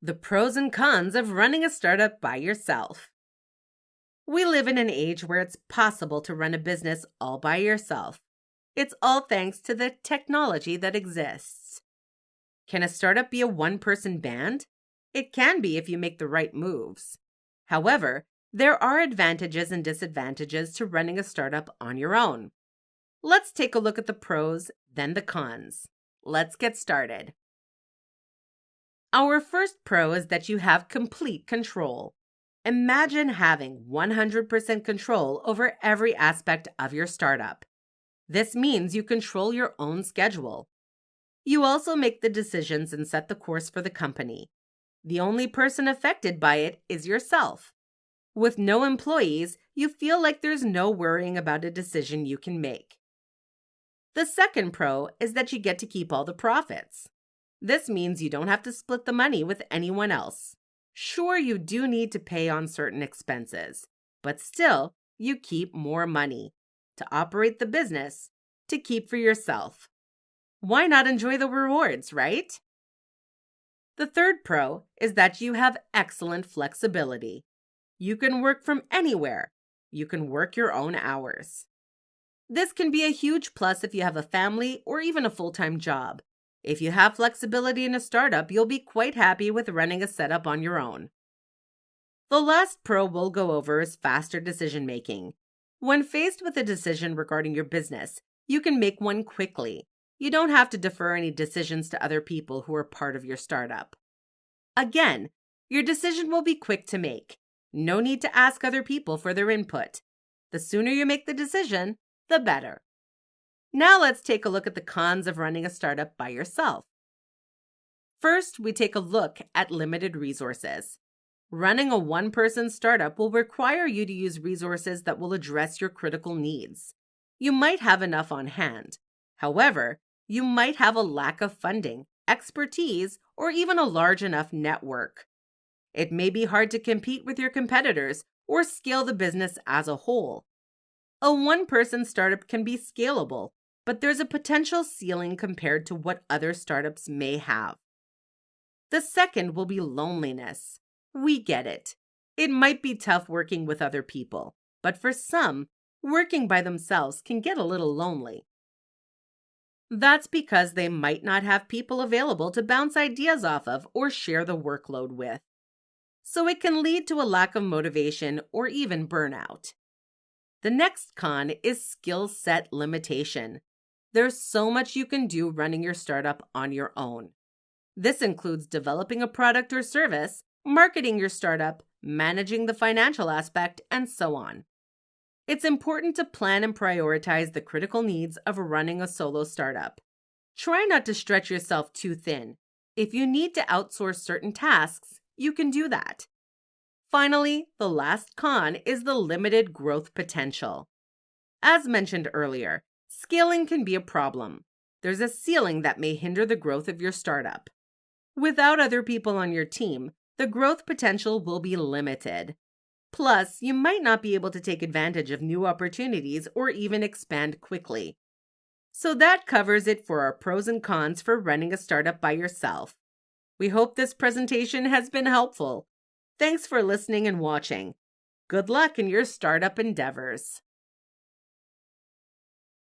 The pros and cons of running a startup by yourself. We live in an age where it's possible to run a business all by yourself. It's all thanks to the technology that exists. Can a startup be a one-person band? It can be if you make the right moves. However, there are advantages and disadvantages to running a startup on your own. Let's take a look at the pros, then the cons. Let's get started. Our first pro is that you have complete control. Imagine having 100% control over every aspect of your startup. This means you control your own schedule. You also make the decisions and set the course for the company. The only person affected by it is yourself. With no employees, you feel like there's no worrying about a decision you can make. The second pro is that you get to keep all the profits. This means you don't have to split the money with anyone else. Sure, you do need to pay on certain expenses, but still, you keep more money to operate the business, to keep for yourself. Why not enjoy the rewards, right? The third pro is that you have excellent flexibility. You can work from anywhere. You can work your own hours. This can be a huge plus if you have a family or even a full-time job. If you have flexibility in a startup, you'll be quite happy with running a setup on your own. The last pro we'll go over is faster decision-making. When faced with a decision regarding your business, you can make one quickly. You don't have to defer any decisions to other people who are part of your startup. Again, your decision will be quick to make. No need to ask other people for their input. The sooner you make the decision, the better. Now let's take a look at the cons of running a startup by yourself. First, we take a look at limited resources. Running a one-person startup will require you to use resources that will address your critical needs. You might have enough on hand. However, you might have a lack of funding, expertise, or even a large enough network. It may be hard to compete with your competitors or scale the business as a whole. A one-person startup can be scalable, but there's a potential ceiling compared to what other startups may have. The second will be loneliness. We get it. It might be tough working with other people, but for some, working by themselves can get a little lonely. That's because they might not have people available to bounce ideas off of or share the workload with. So it can lead to a lack of motivation or even burnout. The next con is skill set limitation. There's so much you can do running your startup on your own. This includes developing a product or service, marketing your startup, managing the financial aspect, and so on. It's important to plan and prioritize the critical needs of running a solo startup. Try not to stretch yourself too thin. If you need to outsource certain tasks, you can do that. Finally, the last con is the limited growth potential. As mentioned earlier, scaling can be a problem. There's a ceiling that may hinder the growth of your startup. Without other people on your team, the growth potential will be limited. Plus, you might not be able to take advantage of new opportunities or even expand quickly. So that covers it for our pros and cons for running a startup by yourself. We hope this presentation has been helpful. Thanks for listening and watching. Good luck in your startup endeavors.